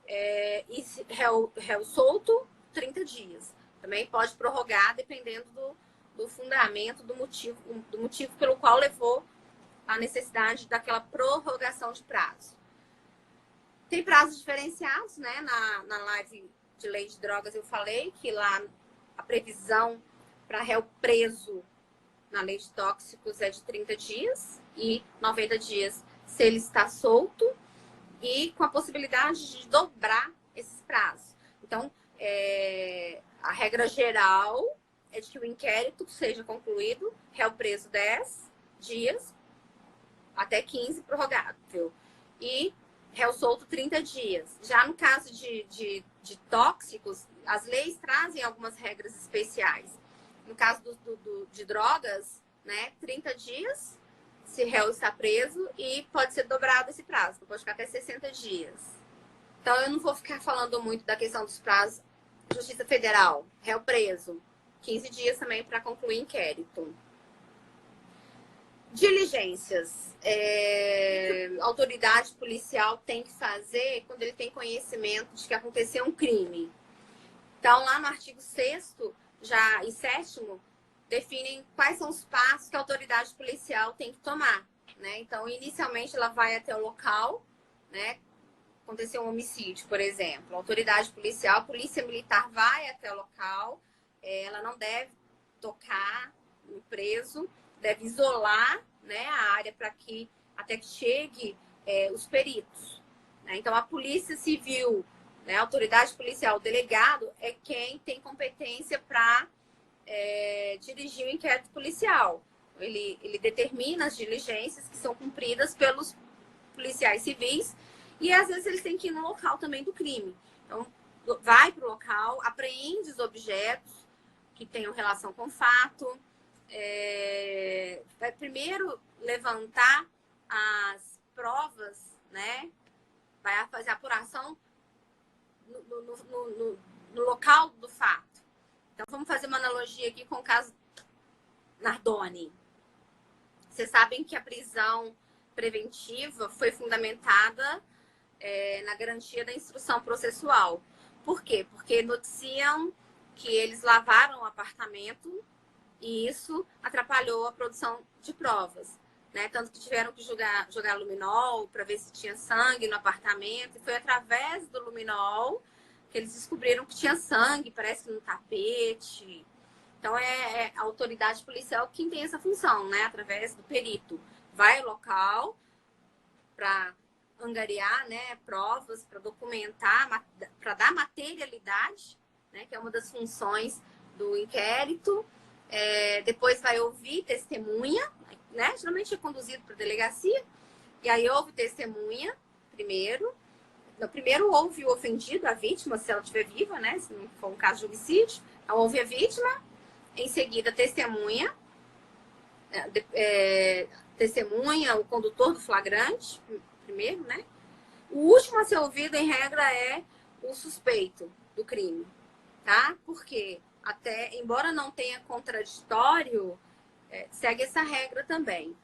Speaker 1: E réu solto, 30 dias. Também pode prorrogar, dependendo do fundamento, do motivo pelo qual levou a necessidade daquela prorrogação de prazo. Tem prazos diferenciados, né? Na live de lei de drogas eu falei que lá a previsão para réu preso na lei de tóxicos é de 30 dias e 90 dias se ele está solto e com a possibilidade de dobrar esses prazos. Então, a regra geral é de que o inquérito seja concluído, réu preso 10 dias, até 15 prorrogável. E réu solto 30 dias. Já no caso de tóxicos, as leis trazem algumas regras especiais. No caso de drogas, né, 30 dias, se réu está preso, e pode ser dobrado esse prazo, pode ficar até 60 dias. Então, eu não vou ficar falando muito da questão dos prazos. Justiça Federal, réu preso, 15 dias também para concluir inquérito. Diligências. A autoridade policial tem que fazer quando ele tem conhecimento de que aconteceu um crime. Então, lá no artigo 6º e 7º, definem quais são os passos que a autoridade policial tem que tomar. Né? Então, inicialmente, ela vai até o local, né? Aconteceu um homicídio, por exemplo. A autoridade policial, a polícia militar vai até o local, ela não deve tocar no preso, deve isolar, né, a área para que até que chegue os peritos. Né? Então, a polícia civil, né, a autoridade policial, o delegado é quem tem competência para dirigir o inquérito policial. Ele determina as diligências que são cumpridas pelos policiais civis e, às vezes, eles têm que ir no local também do crime. Então, vai para o local, apreende os objetos que tenham relação com o fato, vai primeiro levantar as provas, né? Vai fazer a apuração no local do fato. Então, vamos fazer uma analogia aqui com o caso Nardoni. Vocês sabem que a prisão preventiva foi fundamentada na garantia da instrução processual. Por quê? Porque noticiam que eles lavaram o apartamento E isso atrapalhou a produção de provas, né? Tanto que tiveram que jogar luminol para ver se tinha sangue no apartamento. E foi através do luminol que eles descobriram que tinha sangue, parece que no tapete. Então, é a autoridade policial quem tem essa função, né? Através do perito. Vai ao local para angariar, né, provas, para documentar, para dar materialidade, né, que é uma das funções do inquérito. Depois vai ouvir testemunha, né? Geralmente é conduzido para a delegacia. E aí ouve testemunha primeiro. No primeiro ouve o ofendido, a vítima, se ela estiver viva, né? Se não for um caso de homicídio. Então, ouve a vítima. Em seguida, testemunha. Testemunha, o condutor do flagrante, primeiro, né? O último a ser ouvido, em regra, é o suspeito do crime, tá? Porque, embora não tenha contraditório, segue essa regra também.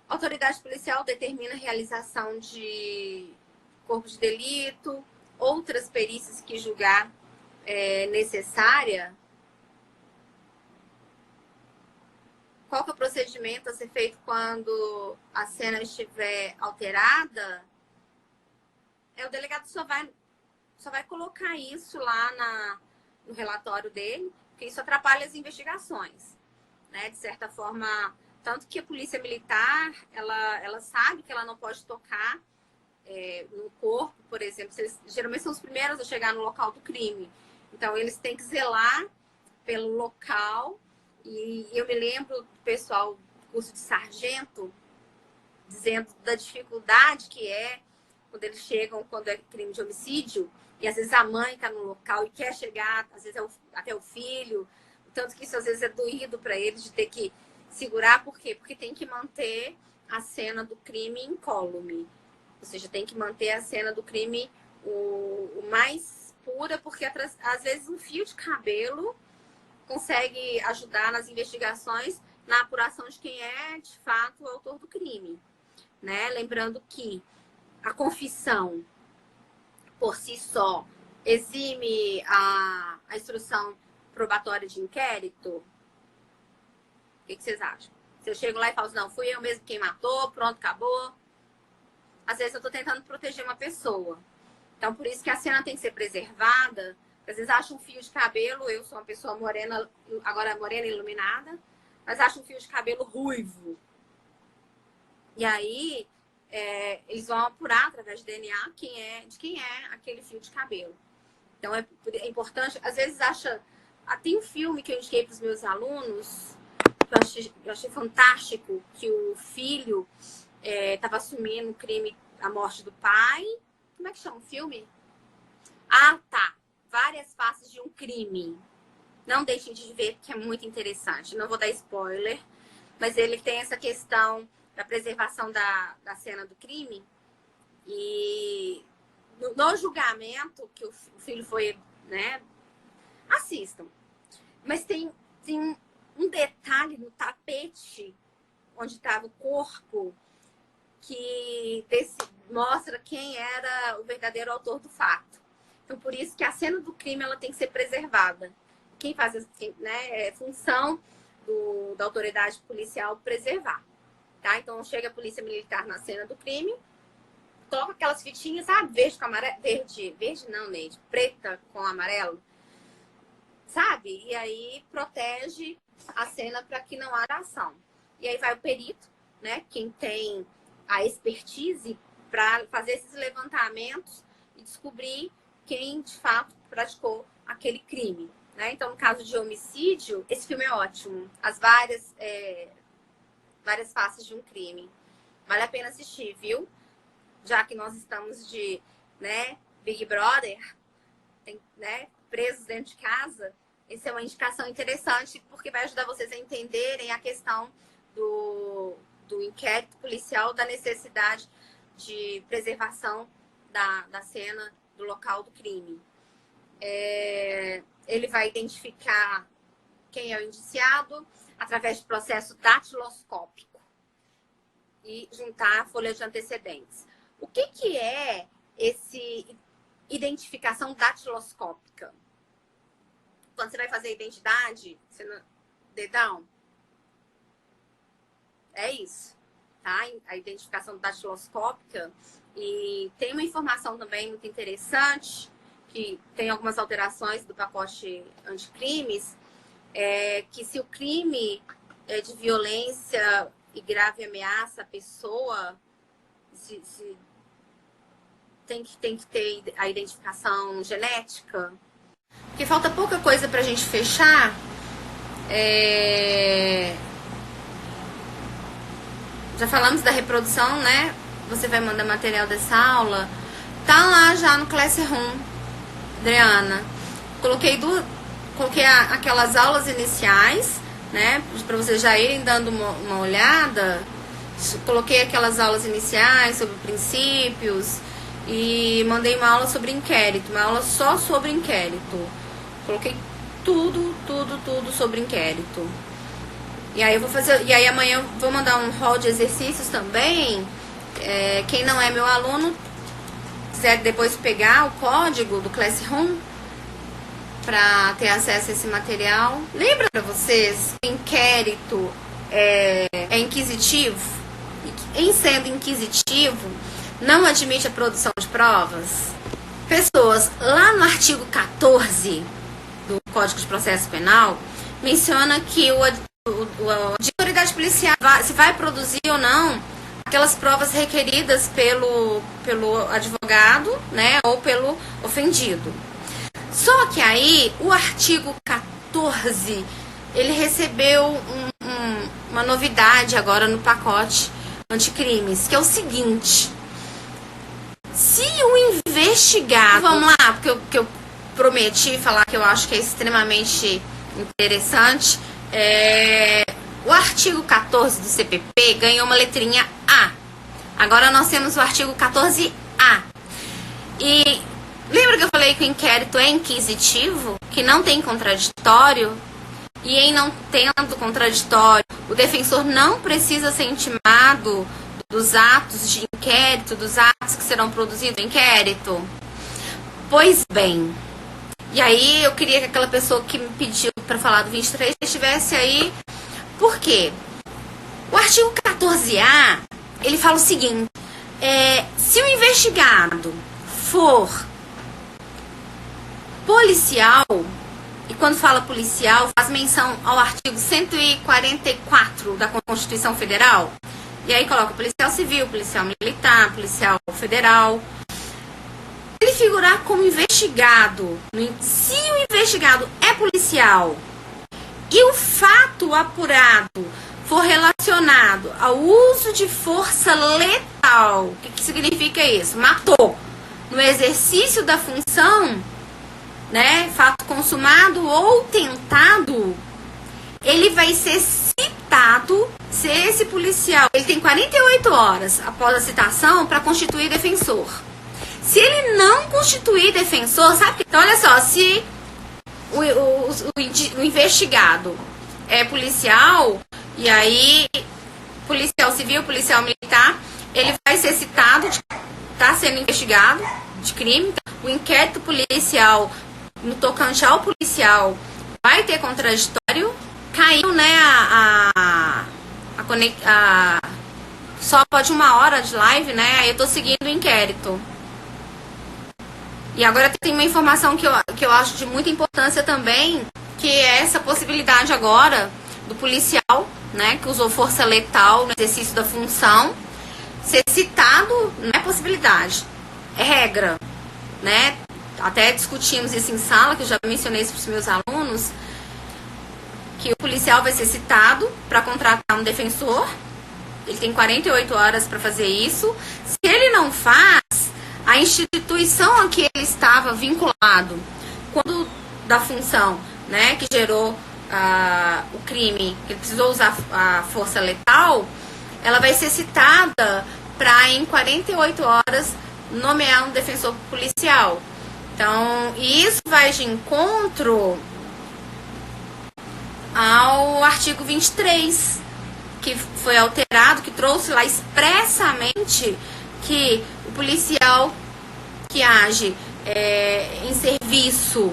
Speaker 1: A autoridade policial determina a realização de corpo de delito, outras perícias que julgar necessária. Qual que é o procedimento a ser feito quando a cena estiver alterada? O delegado só vai colocar isso lá no relatório dele, porque isso atrapalha as investigações, né? De certa forma, tanto que a polícia militar, ela sabe que ela não pode tocar no corpo, por exemplo. Geralmente são os primeiros a chegar no local do crime. Então, eles têm que zelar pelo local. E eu me lembro do pessoal do curso de sargento dizendo da dificuldade que é quando eles chegam, quando é crime de homicídio, e às vezes a mãe está no local e quer chegar, às vezes até o filho, tanto que isso às vezes é doído para eles de ter que segurar. Por quê? Porque tem que manter a cena do crime incólume. Ou seja, tem que manter a cena do crime o mais pura, porque às vezes um fio de cabelo consegue ajudar nas investigações, na apuração de quem é, de fato, o autor do crime, né? Lembrando que a confissão, por si só, exime a instrução probatória de inquérito? O que vocês acham? Se eu chego lá e falo assim, não, fui eu mesmo quem matou, pronto, acabou. Às vezes eu tô tentando proteger uma pessoa. Então, por isso que a cena tem que ser preservada. Às vezes acho um fio de cabelo, eu sou uma pessoa morena, agora morena iluminada, mas acho um fio de cabelo ruivo. E aí, eles vão apurar através de DNA de quem é aquele fio de cabelo. Então, é importante. Às vezes acha... tem um filme que eu indiquei para os meus alunos, que eu achei fantástico, que o filho estava assumindo o crime, a morte do pai. Como é que chama o filme? Ah, tá. Várias faces de um crime. Não deixem de ver, que é muito interessante. Não vou dar spoiler, mas ele tem essa questão da preservação da cena do crime. E no julgamento, que o filho foi, né? Assistam. Mas tem um detalhe no tapete onde estava o corpo que mostra quem era o verdadeiro autor do fato. Então, por isso que a cena do crime ela tem que ser preservada. Quem faz, né, é função da autoridade policial preservar. Tá? Então, chega a polícia militar na cena do crime, coloca aquelas fitinhas, sabe? Verde com amarelo. Verde não, Neide. Preta com amarelo. Sabe? E aí protege a cena para que não haja ação. E aí vai o perito, né? Quem tem a expertise para fazer esses levantamentos e descobrir quem de fato praticou aquele crime, né? Então, no caso de homicídio, esse filme é ótimo. As várias faces de um crime. Vale a pena assistir, viu? Já que nós estamos de, né, Big Brother, né, presos dentro de casa, essa é uma indicação interessante, porque vai ajudar vocês a entenderem a questão do inquérito policial, da necessidade de preservação da cena, do local do crime. Ele vai identificar quem é o indiciado através de processo datiloscópico e juntar a folha de antecedentes. O que é esse identificação datiloscópica? Quando você vai fazer a identidade dedão? É isso, tá? A identificação datiloscópica. E tem uma informação também muito interessante, que tem algumas alterações do pacote anticrimes, que se o crime é de violência e grave ameaça à pessoa, tem que ter a identificação genética. Porque falta pouca coisa pra gente fechar. Já falamos da reprodução, né? Você vai mandar material dessa aula. Tá lá já no Classroom, Adriana. Coloquei aquelas aulas iniciais, né? Para vocês já irem dando uma olhada. Coloquei aquelas aulas iniciais sobre princípios e mandei uma aula sobre inquérito, uma aula só sobre inquérito. Coloquei tudo sobre inquérito. E aí eu vou fazer, e aí amanhã eu vou mandar um rol de exercícios também. Quem não é meu aluno, quiser depois pegar o código do Classroom para ter acesso a esse material. Lembra para vocês, o inquérito é inquisitivo, e em sendo inquisitivo, não admite a produção de provas. Pessoas, lá no artigo 14 do Código de Processo Penal, menciona que a autoridade policial se vai produzir ou não aquelas provas requeridas pelo advogado, né, ou pelo ofendido. Só que aí, o artigo 14, ele recebeu uma novidade agora no pacote anticrimes, que é o seguinte: se o investigado... Vamos lá, porque eu prometi falar que eu acho que é extremamente interessante. O artigo 14 do CPP ganhou uma letrinha A. Agora nós temos o artigo 14A. E lembra que eu falei que o inquérito é inquisitivo, que não tem contraditório? E em não tendo contraditório, o defensor não precisa ser intimado dos atos de inquérito, dos atos que serão produzidos no inquérito? Pois bem, e aí eu queria que aquela pessoa que me pediu para falar do 23 estivesse aí. Por quê? O artigo 14A, ele fala o seguinte: se o investigado for policial, e quando fala policial, faz menção ao artigo 144 da Constituição Federal, e aí coloca policial civil, policial militar, policial federal. Ele figurar como investigado, se o investigado é policial e o fato apurado for relacionado ao uso de força letal, o que significa isso? Matou no exercício da função, né, fato consumado ou tentado, ele vai ser citado. Se esse policial, ele tem 48 horas após a citação para constituir defensor. Se ele não constituir defensor, sabe? Então, olha só, se o investigado é policial, e aí policial civil, policial militar, ele vai ser citado, está sendo investigado de crime. O inquérito policial, no tocante ao policial, vai ter contraditório. Caiu, né, só pode 1 hora de live, né? Aí eu tô seguindo o inquérito. E agora tem uma informação que eu acho de muita importância também, que é essa possibilidade agora do policial, né, que usou força letal no exercício da função, ser citado. Não é possibilidade, é regra, né? Até discutimos isso em sala, que eu já mencionei isso para os meus alunos, que o policial vai ser citado para contratar um defensor. Ele tem 48 horas para fazer isso. Se ele não faz, a instituição a que ele estava vinculado, quando da função, né, que gerou o crime, que ele precisou usar a força letal, ela vai ser citada para, em 48 horas, nomear um defensor policial. Então, isso vai de encontro ao artigo 23, que foi alterado, que trouxe lá expressamente que o policial que age em serviço,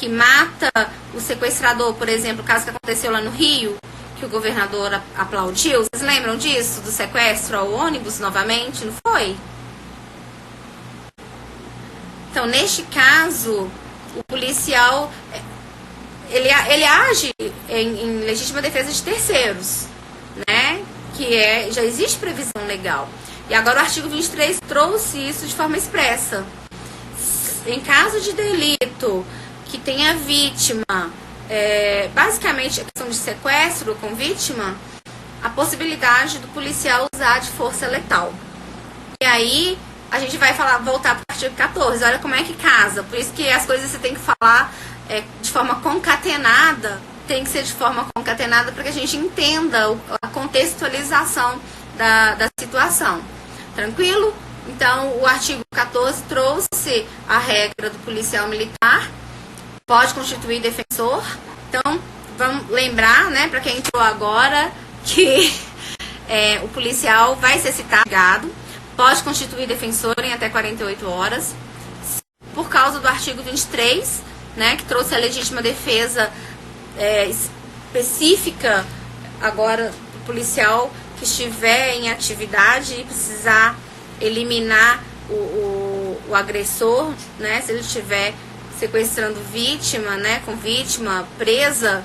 Speaker 1: que mata o sequestrador, por exemplo, o caso que aconteceu lá no Rio, que o governador aplaudiu. Vocês lembram disso? Do sequestro ao ônibus novamente, não foi? Então, neste caso, o policial, ele age em legítima defesa de terceiros, né? Que já existe previsão legal. E agora o artigo 23 trouxe isso de forma expressa. Em caso de delito que tenha vítima, basicamente a questão de sequestro com vítima, a possibilidade do policial usar de força letal. E aí a gente vai voltar para o artigo 14, olha como é que casa. Por isso que as coisas você tem que falar de forma concatenada, tem que ser de forma concatenada para que a gente entenda a contextualização da situação. Tranquilo? Então, o artigo 14 trouxe a regra do policial militar, pode constituir defensor. Então, vamos lembrar, né, para quem entrou agora, que o policial vai ser citado, pode constituir defensor em até 48 horas, por causa do artigo 23, né, que trouxe a legítima defesa específica agora do policial que estiver em atividade e precisar eliminar o agressor, né, se ele estiver sequestrando vítima, né, com vítima presa,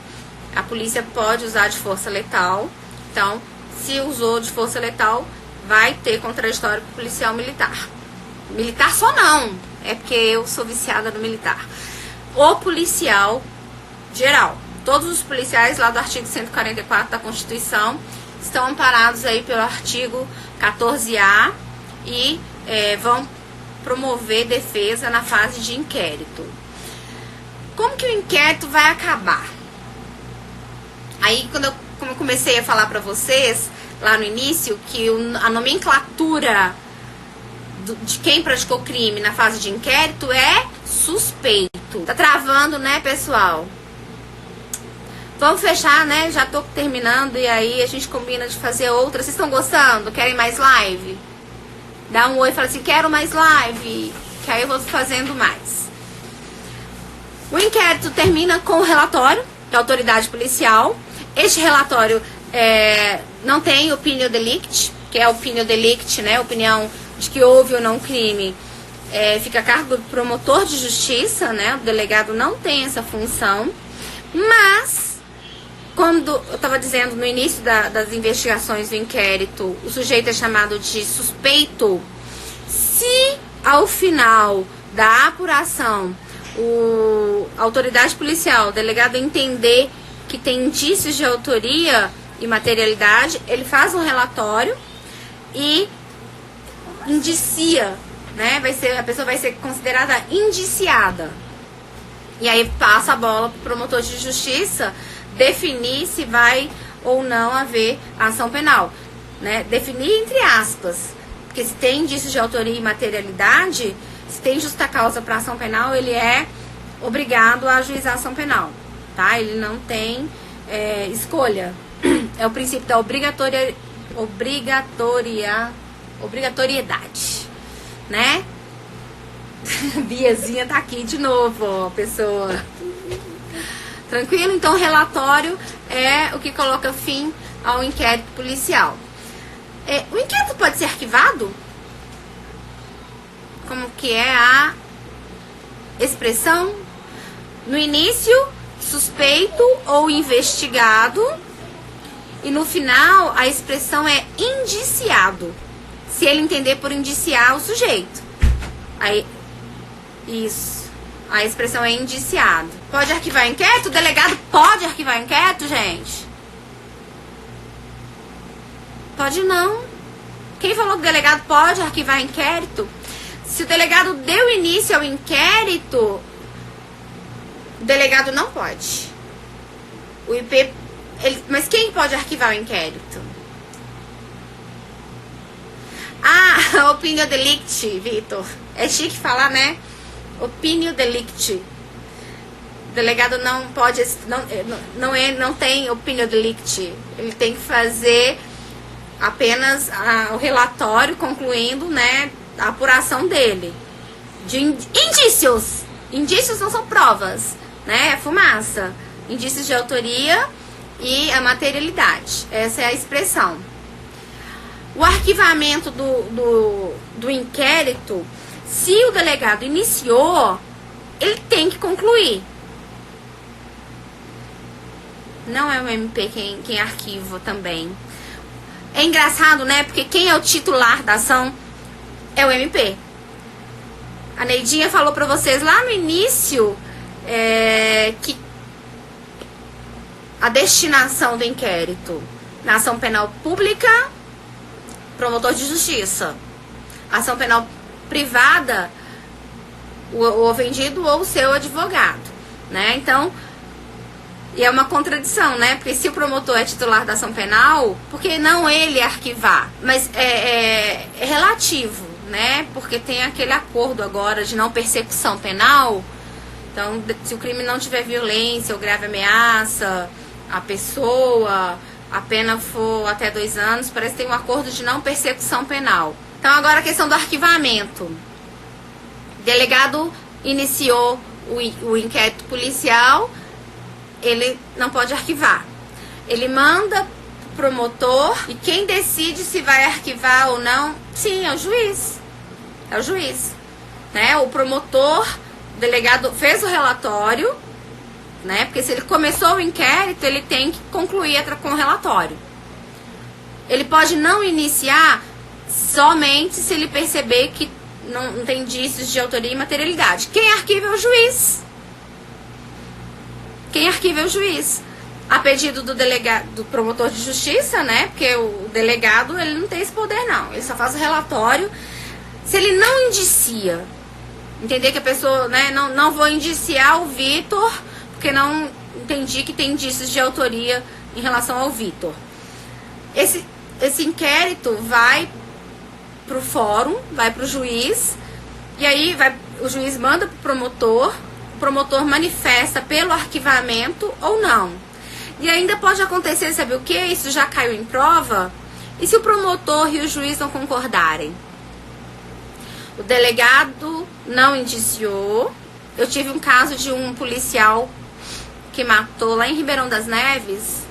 Speaker 1: a polícia pode usar de força letal. Então, se usou de força letal, vai ter contraditório para o policial militar. Militar só não, é porque eu sou viciada no militar. O policial geral, todos os policiais lá do artigo 144 da Constituição estão amparados aí pelo artigo 14A e vão promover defesa na fase de inquérito. Como que o inquérito vai acabar? Aí, como eu comecei a falar para vocês lá no início, que a nomenclatura de quem praticou crime na fase de inquérito é suspeito. Tá travando, né, pessoal? Vamos fechar, né? Já tô terminando e aí a gente combina de fazer outra. Vocês estão gostando? Querem mais live? Dá um oi e fala assim, quero mais live. Que aí eu vou fazendo mais. O inquérito termina com o relatório da autoridade policial. Este relatório não tem opinião delict, que é opinião delict, né? Opinião de que houve ou não crime. Fica a cargo do promotor de justiça, né? O delegado não tem essa função. Mas, quando eu estava dizendo no início das investigações do inquérito, o sujeito é chamado de suspeito. Se ao final da apuração a autoridade policial, o delegado entender que tem indícios de autoria e materialidade, ele faz um relatório e indicia, né? A pessoa vai ser considerada indiciada. E aí passa a bola para o promotor de justiça definir se vai ou não haver ação penal, né? Definir entre aspas, porque se tem indícios de autoria e materialidade, se tem justa causa para ação penal, ele é obrigado a ajuizar a ação penal, tá? Ele não tem escolha. É o princípio da obrigatoriedade, né? Biazinha tá aqui de novo, ó, pessoa. Tranquilo? Então, o relatório é o que coloca fim ao inquérito policial. O inquérito pode ser arquivado? Como que é a expressão? No início, suspeito ou investigado. E no final, a expressão é indiciado. Se ele entender por indiciar o sujeito. Aí, isso. A expressão é indiciado. Pode arquivar inquérito? O delegado pode arquivar inquérito, gente? Pode não. Quem falou que o delegado pode arquivar inquérito? Se o delegado deu início ao inquérito, o delegado não pode. O IP... mas quem pode arquivar o inquérito? Ah, opinião delict, Vitor. É chique falar, né? Opinião delict. O delegado não pode, não tem opinião delict. Ele tem que fazer apenas o relatório concluindo, né, a apuração dele. De indícios. Indícios não são provas. né? É fumaça. Indícios de autoria e a materialidade. Essa é a expressão. O arquivamento do inquérito, se o delegado iniciou, ele tem que concluir. Não é o MP quem arquiva também. É engraçado, né? Porque quem é o titular da ação é o MP. A Neidinha falou pra vocês lá no início que a destinação do inquérito na ação penal pública, promotor de justiça. Ação penal privada, o ofendido ou o seu advogado, né? Então, e é uma contradição, né? Porque se o promotor é titular da ação penal, por que não ele arquivar? Mas é relativo, né? Porque tem aquele acordo agora de não persecução penal. Então, se o crime não tiver violência ou grave ameaça à pessoa, a pena for até 2 anos, parece que tem um acordo de não persecução penal. Então, agora a questão do arquivamento. O delegado iniciou o inquérito policial, ele não pode arquivar. Ele manda pro promotor e quem decide se vai arquivar ou não, sim, é o juiz. É o juiz, né? O promotor, o delegado fez o relatório, né? Porque se ele começou o inquérito, ele tem que concluir com o relatório. Ele pode não iniciar somente se ele perceber que não tem indícios de autoria e materialidade. Quem arquiva é o juiz. Quem arquiva é o juiz. A pedido do delegado, do promotor de justiça, né? Porque o delegado, ele não tem esse poder, não. Ele só faz o relatório. Se ele não indicia, entender que a pessoa, né? Não vou indiciar o Vitor, porque não entendi que tem indícios de autoria em relação ao Vitor. Esse inquérito vai pro fórum, vai pro juiz, e aí o juiz manda pro promotor, o promotor manifesta pelo arquivamento ou não. E ainda pode acontecer, sabe o que? Isso já caiu em prova. E se o promotor e o juiz não concordarem? O delegado não indiciou. Eu tive um caso de um policial que matou lá em Ribeirão das Neves.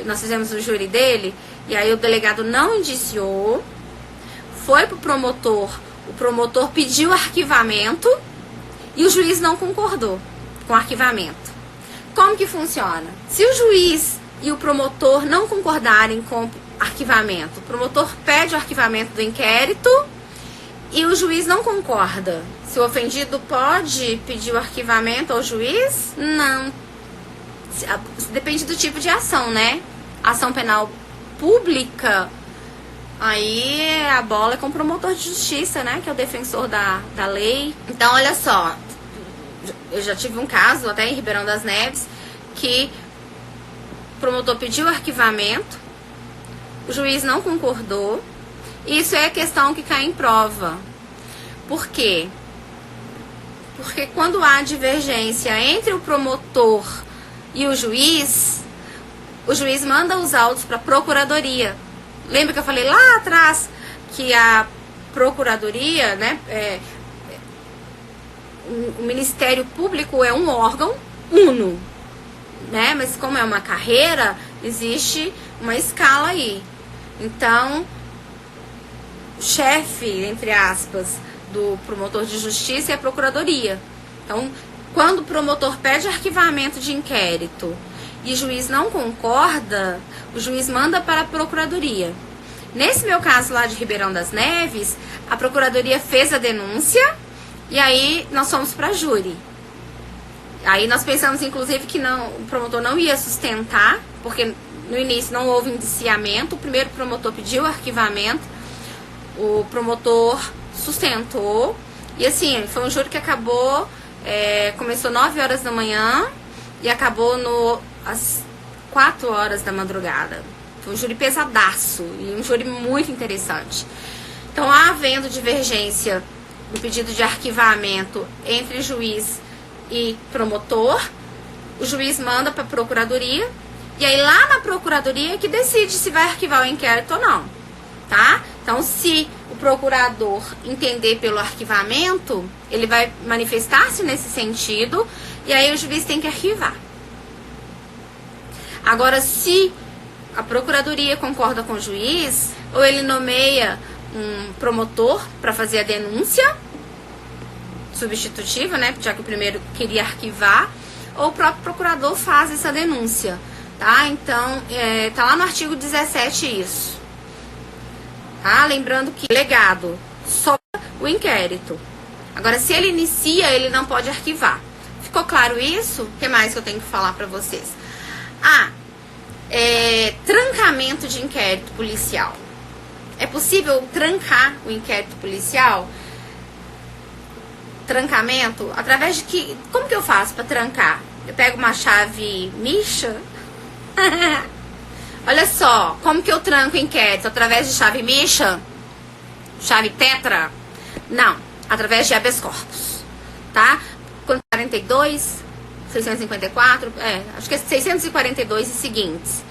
Speaker 1: Nós fizemos o júri dele. E aí o delegado não indiciou. Foi pro promotor. O promotor pediu arquivamento. E o juiz não concordou com o arquivamento. Como que funciona? Se o juiz e o promotor não concordarem com o arquivamento, o promotor pede o arquivamento do inquérito e o juiz não concorda. Se o ofendido pode pedir o arquivamento ao juiz? Não. Depende do tipo de ação, né? Ação penal pública, aí a bola é com o promotor de justiça, né? Que é o defensor da lei. Então, olha só. Eu já tive um caso, até em Ribeirão das Neves, que o promotor pediu arquivamento, o juiz não concordou. Isso é a questão que cai em prova. Por quê? Porque quando há divergência entre o promotor e o juiz manda os autos para a procuradoria. Lembra que eu falei lá atrás que a procuradoria, né, o Ministério Público é um órgão uno, né? Mas como é uma carreira, existe uma escala aí. Então, o chefe, entre aspas, do promotor de justiça é a procuradoria. Então, quando o promotor pede arquivamento de inquérito e o juiz não concorda, o juiz manda para a procuradoria. Nesse meu caso lá de Ribeirão das Neves, a procuradoria fez a denúncia. E aí nós fomos para júri. Aí nós pensamos, inclusive, que o promotor não ia sustentar, porque no início não houve indiciamento. O primeiro promotor pediu arquivamento, o promotor sustentou. E assim, foi um júri que acabou, começou 9 horas da manhã e acabou às 4 horas da madrugada. Foi um júri pesadaço e um júri muito interessante. Então, havendo divergência no pedido de arquivamento entre juiz e promotor, o juiz manda para a procuradoria, e aí lá na procuradoria é que decide se vai arquivar o inquérito ou não, tá? Então, se o procurador entender pelo arquivamento, ele vai manifestar-se nesse sentido, e aí o juiz tem que arquivar. Agora, se a procuradoria concorda com o juiz, ou ele nomeia um promotor para fazer a denúncia substitutiva, né, já que o primeiro queria arquivar, ou o próprio procurador faz essa denúncia, tá? Então, tá lá no artigo 17 isso. Tá? Lembrando que legado só o inquérito. Agora, se ele inicia, ele não pode arquivar. Ficou claro isso? O que mais que eu tenho que falar para vocês? Trancamento de inquérito policial. É possível trancar o inquérito policial? Trancamento? Através de que... Como que eu faço para trancar? Eu pego uma chave Misha? Olha só, como que eu tranco o inquérito? Através de chave Misha? Chave Tetra? Não, através de habeas corpus, tá? 42, 654, acho que é 642 e seguintes.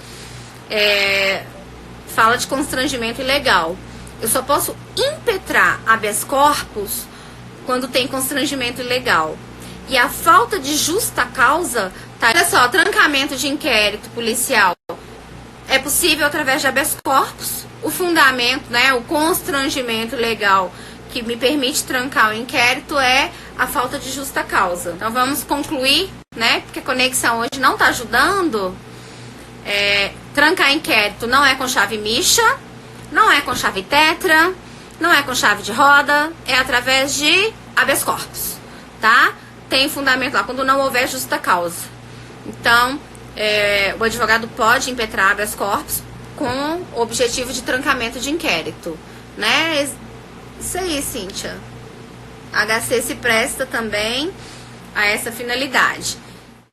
Speaker 1: Fala de constrangimento ilegal. Eu só posso impetrar habeas corpus quando tem constrangimento ilegal. E a falta de justa causa, tá? Olha só, trancamento de inquérito policial é possível através de habeas corpus. O fundamento, né, o constrangimento legal que me permite trancar o inquérito é a falta de justa causa. Então vamos concluir, né, porque a conexão hoje não está ajudando. Trancar inquérito não é com chave Misha, não é com chave Tetra, não é com chave de roda, é através de habeas corpus, tá? Tem fundamento lá, quando não houver justa causa. Então, o advogado pode impetrar habeas corpus com o objetivo de trancamento de inquérito, né? Isso aí, Cíntia. HC se presta também a essa finalidade.